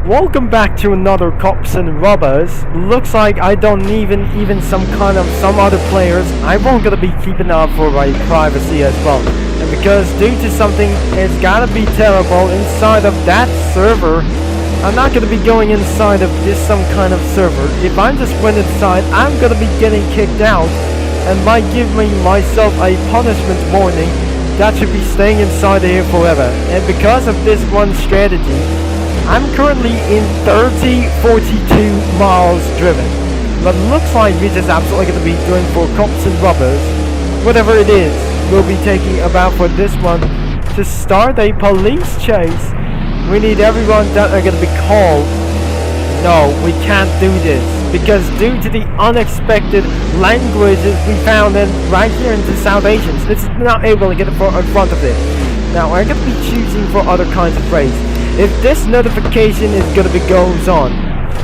Welcome back to another Cops and Robbers. Looks like I don't even some other players. I won't gonna be keeping up for my privacy as well. And because due to something it's gotta be terrible inside of that server, I'm not gonna be going inside of this some kind of server. If I just went inside, I'm gonna be getting kicked out and might give myself a punishment warning that should be staying inside here forever. And because of this one strategy, I'm currently in 42 miles driven. But looks like we're just absolutely going to be doing for Cops and Robbers. Whatever it is, we'll be taking about for this one to start a police chase. We need everyone that are going to be called. No, we can't do this. Because due to the unexpected languages we found in right here in the South Asians, it's not able to get in front of it. Now, I'm going to be choosing for other kinds of phrase. If this notification is going to be goes on,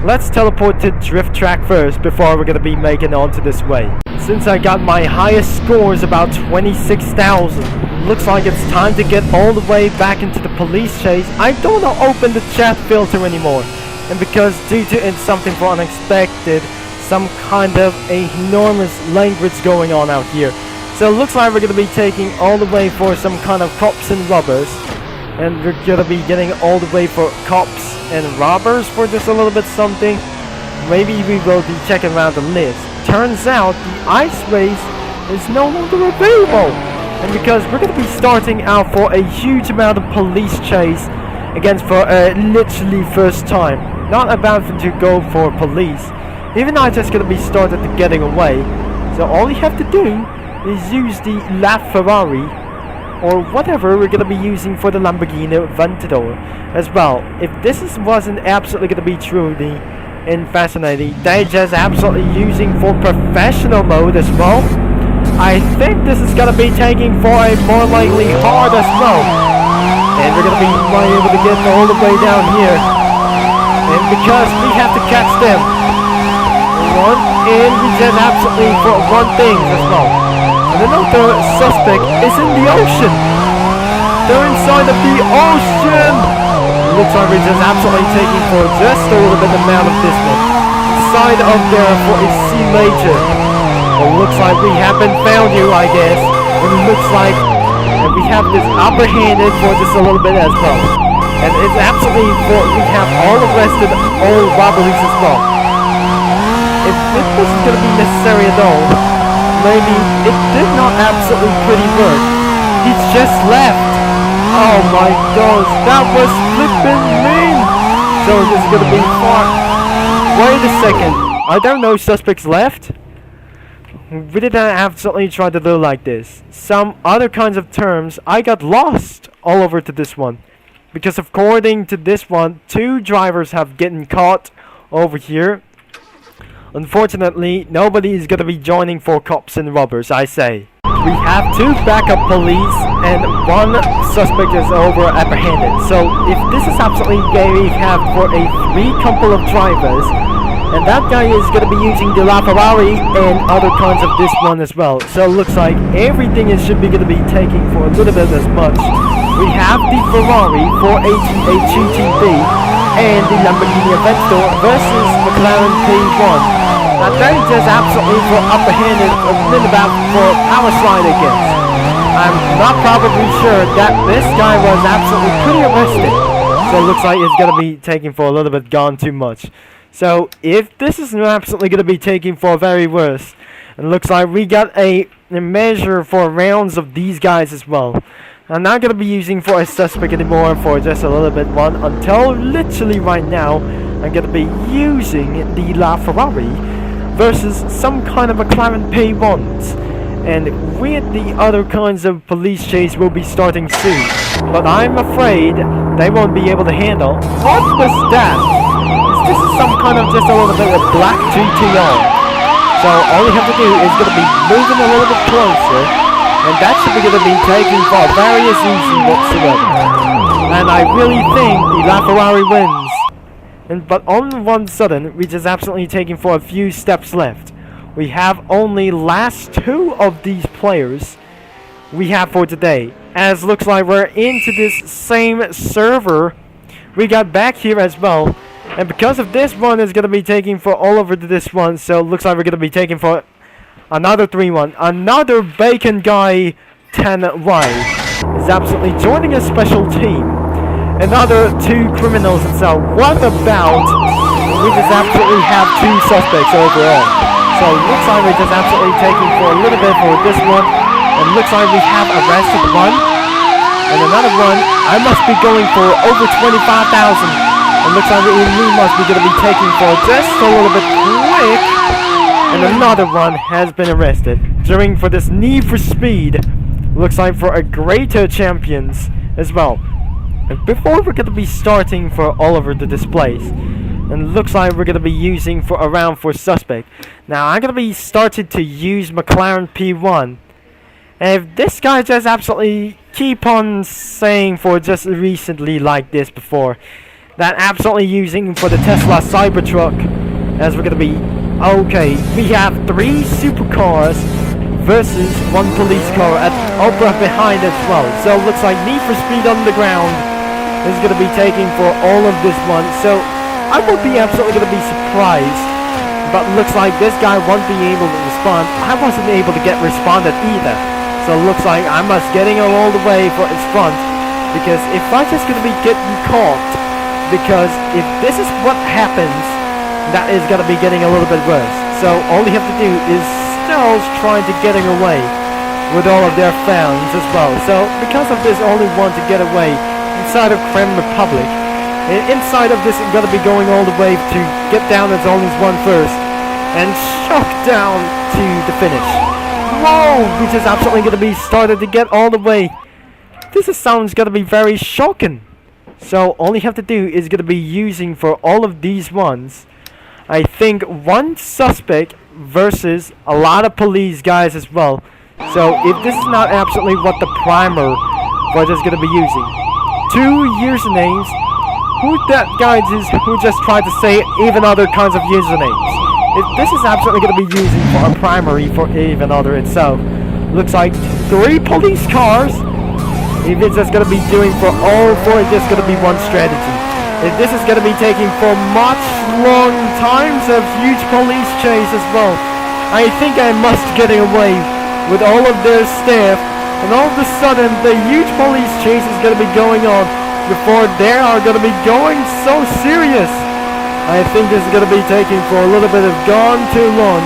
let's teleport to Drift Track first before we're going to be making on to this way. Since I got my highest scores about 26,000, looks like it's time to get all the way back into the police chase. I don't want to open the chat filter anymore. And because due to it's something for unexpected, some kind of enormous language going on out here. So it looks like we're going to be taking all the way for some kind of Cops and Robbers. And we're gonna be getting all the way for Cops and Robbers for just a little bit something. Maybe we will be checking around the list. Turns out the ice race is no longer available. And because we're gonna be starting out for a huge amount of police chase against for literally first time. Not about to go for police. Even I just gonna be started to getting away. So all you have to do is use the LaFerrari or whatever we're gonna be using for the Lamborghini Aventador as well. If this wasn't absolutely gonna be truly and fascinating, they just absolutely using for professional mode as well. I think this is gonna be taking for a more likely hard as well. And we're gonna be able to get all the way down here. And because we have to catch them. And we just absolutely for one thing as well. And another suspect is in the ocean. They're inside of the ocean. It looks like we're just absolutely taking for just a little bit amount of this one. Inside of there for a C major. It looks like we haven't found you, I guess. It looks like we have this upper handed for just a little bit as well. And it's absolutely for we have all arrested all robberies as well. If this wasn't going to be necessary at all, maybe it did not absolutely pretty work. He's just left. Oh my gosh, that was flippin' mean. So this is gonna be far. Wait a second. I don't know suspects left. We didn't absolutely try to do like this. Some other kinds of terms, I got lost all over to this one. Because according to this one, 2 drivers have gotten caught over here. Unfortunately, nobody is gonna be joining for Cops and Robbers, I say. We have 2 backup police and 1 suspect is over apprehended. So if this is absolutely gay, we have for a 3 couple of drivers. And that guy is gonna be using the LaFerrari and other kinds of this one as well. So it looks like everything is should be gonna be taking for a little bit as much. We have the Ferrari 488 and the Lamborghini Aventador versus McLaren P1. Now they just absolutely for upper-handed a little about for power slide against. I'm not probably sure that this guy was absolutely pretty arrested. So it looks like it's going to be taking for a little bit gone too much. So if this is absolutely going to be taking for very worse, it looks like we got a measure for rounds of these guys as well. I'm not going to be using for a suspect anymore for just a little bit one until literally right now I'm going to be using the LaFerrari versus some kind of McLaren P1s. And with the other kinds of police chase will be starting soon. But I'm afraid they won't be able to handle. What was that? This is some kind of just a little bit of black GTO. So all you have to do is going to be moving a little bit closer. And that should be going to be taking for various easy whatsoever. And I really think the LaFerrari wins. But on one sudden, we're just absolutely taking for a few steps left. We have only last 2 of these players we have for today. As looks like we're into this same server we got back here as well. And because of this one is going to be taking for all over to this one. So looks like we're going to be taking for another 3-1. Another Bacon Guy 10Y is absolutely joining a special team. Another 2 criminals and so what about we just absolutely have 2 suspects overall. So looks like we're just absolutely taking for a little bit for this one. And looks like we have arrested one. And another one, I must be going for over 25,000. And looks like we must be going to be taking for just a little bit quick. And another one has been arrested during for this Need for Speed. Looks like for a greater champions as well. And before we're going to be starting for all over the displays. And looks like we're going to be using for around for suspect. Now I'm going to be started to use McLaren P1. And if this guy just absolutely keep on saying for just recently like this before. That absolutely using for the Tesla Cybertruck. As we're going to be... Okay, we have 3 supercars versus 1 police car at Opera behind as well. So it looks like Need for Speed Underground is going to be taking for all of this one. So I would be absolutely going to be surprised. But looks like this guy won't be able to respond. I wasn't able to get responded either. So it looks like I must getting all the way for its front. Because if I just going to be getting caught... Because if this is what happens, that is going to be getting a little bit worse. So all you have to do is still trying to getting away with all of their fans as well. So because of this only one to get away inside of Creme Republic, and inside of this is going to be going all the way to get down as only one first and shock down to the finish. Whoa, which is absolutely going to be started to get all the way. This sounds going to be very shocking. So all you have to do is going to be using for all of these ones, I think 1 suspect versus a lot of police guys as well. So if this is not absolutely what the primer was just going to be using. 2 usernames. Who that guy is who just tried to say even other kinds of usernames. If this is absolutely going to be using for a primary for even other itself. Looks like 3 police cars. If it's just going to be doing for all 4, it's just going to be 1 strategy. If this is going to be taking for much long times of huge police chase as well, I think I must get away with all of their staff. And all of a sudden, the huge police chase is going to be going on before they are going to be going so serious. I think this is going to be taking for a little bit of gone too long.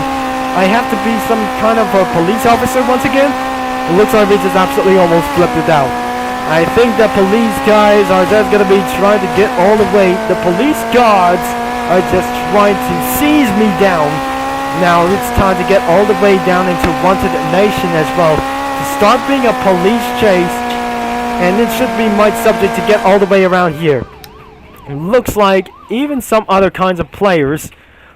I have to be some kind of a police officer once again. It looks like we just absolutely almost flipped it out. I think the police guys are just going to be trying to get all the way. The police guards are just trying to seize me down. Now it's time to get all the way down into Wanted Nation as well. To start being a police chase. And it should be my subject to get all the way around here. It looks like even some other kinds of players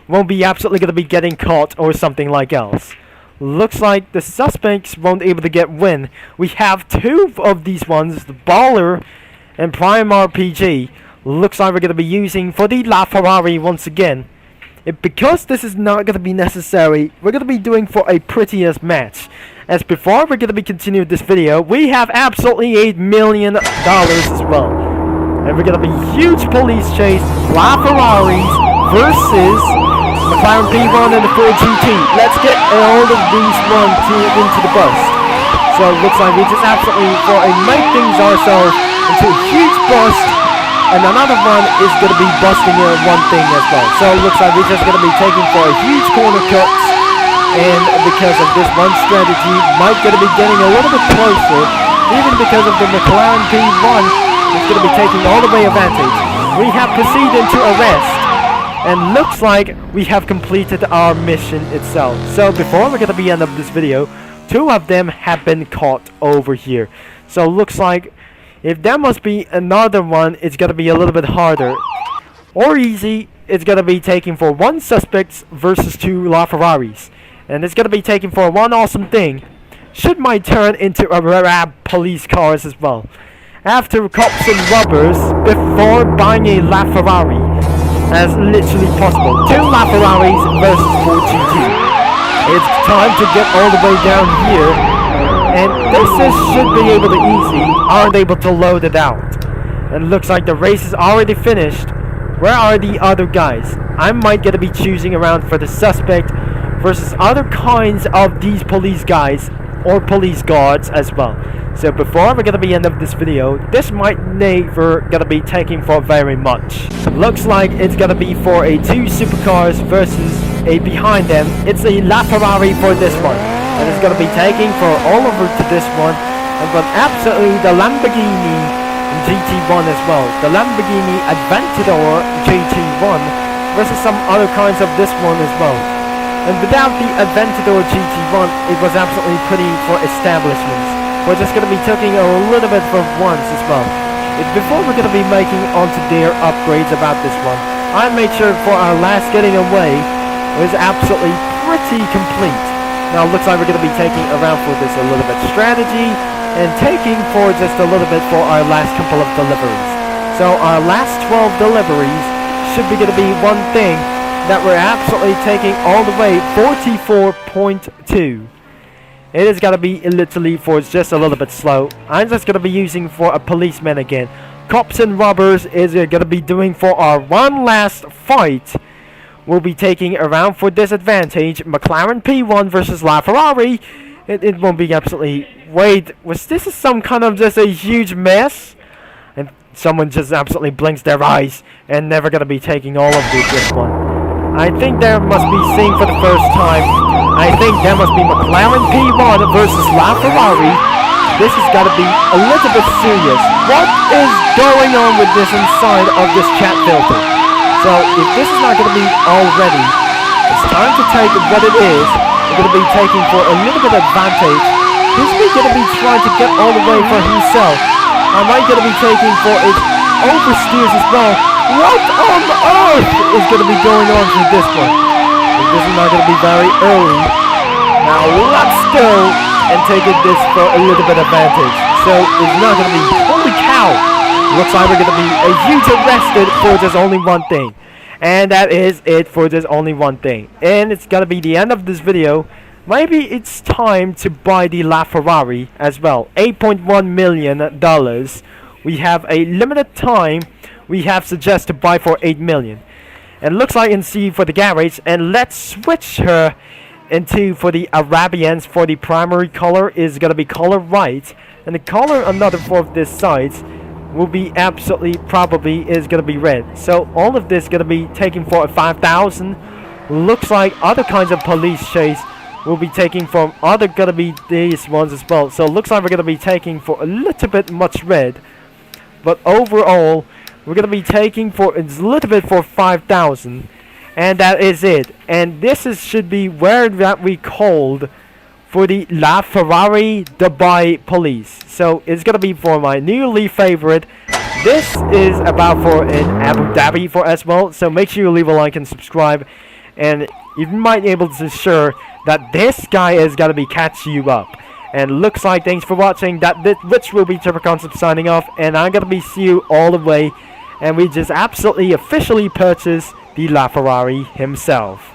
won't be absolutely going to be getting caught or something like else. Looks like the suspects won't be able to get win. We have 2 of these ones, the Baller and Prime RPG. Looks like we're going to be using for the LaFerrari once again. Because this is not going to be necessary, we're going to be doing for a prettiest match. As before we're going to be continuing this video, we have absolutely $8 million as well. And we're going to be huge police chase, LaFerraris versus McLaren P1 and the Ford GT. Let's get all of these ones into the bus. So it looks like we just absolutely make things ourselves into a huge bust. And another one is going to be busting one thing as well. So it looks like we're just going to be taking for a huge corner cuts. And because of this one strategy, might going to be getting a little bit closer. Even because of the McLaren P1 is going to be taking all the way advantage. We have proceeded to arrest. And looks like we have completed our mission itself. So before we're going to be end of this video, 2 of them have been caught over here. So looks like if there must be another one, it's going to be a little bit harder. Or easy, it's going to be taking for 1 suspect versus 2 LaFerraris. And it's going to be taking for 1 awesome thing. Should might turn into a rare police cars as well. After cops and robbers, before buying a LaFerrari. As literally possible. 2 LaFerraris versus 4 GT. It's time to get all the way down here. And this should be able to easy. Aren't able to load it out. And looks like the race is already finished. Where are the other guys? I might gonna be choosing around for the suspect versus other kinds of these police guys or police guards as well. So before we're gonna be end of this video, this might never gonna be taking for very much. Looks like it's gonna be for a 2 supercars versus a behind them. It's a LaFerrari for this one, and it's gonna be taking for all over to this one. And but absolutely the Lamborghini GT1 as well. The Lamborghini Aventador GT1 versus some other kinds of this one as well. And without the Aventador GT1, it was absolutely pretty for establishments. We're just going to be taking a little bit for once as well. Before we're going to be making onto their upgrades about this one, I made sure for our last getting away was absolutely pretty complete. Now it looks like we're going to be taking around for this a little bit strategy and taking for just a little bit for our last couple of deliveries. So our last 12 deliveries should be going to be one thing that we're absolutely taking all the way 44.2. It is going to be literally for just a little bit slow. I'm just going to be using for a policeman again. Cops and robbers is going to be doing for our one last fight. We'll be taking around for disadvantage. McLaren P1 versus LaFerrari. It won't be absolutely... Wait, was this some kind of just a huge mess? And someone just absolutely blinks their eyes and never going to be taking all of this one. I think there must be seeing for the first time. I think there must be McLaren P1 versus LaFerrari. This has got to be a little bit serious. What is going on with this inside of this chat filter? So if this is not going to be all ready, it's time to take what it is. We're going to be taking for a little bit of advantage. Who's going to be trying to get all the way for himself? I might going to be taking for its oversteers as well. What on earth is going to be going on with this one? This is not going to be very early. Now let's go and take this for a little bit of advantage. So it's not going to be, holy cow. Looks like we're going to be a huge arrested for just only one thing. And that is it for just only one thing. And it's going to be the end of this video. Maybe it's time to buy the LaFerrari as well. $8.1 million. We have a limited time. We have suggested to buy for $8 million. And looks like in C for the garage. And let's switch her into for the Arabians. For the primary color is going to be color white. And the color another for this sides will be absolutely probably is going to be red. So all of this going to be taken for a 5,000. Looks like other kinds of police chase will be taking from other going to be these ones as well. So looks like we're going to be taking for a little bit much red. But overall, we're going to be taking for a little bit for 5,000. And that is it. And this should be where that we called for the LaFerrari Dubai Police. So it's going to be for my newly favorite. This is about for in Abu Dhabi for as well. So make sure you leave a like and subscribe. And you might be able to sure that this guy is going to be catching you up. And looks like thanks for watching. Which will be Triple Concept signing off. And I'm going to be see you all the way. And we just absolutely officially purchased the LaFerrari himself.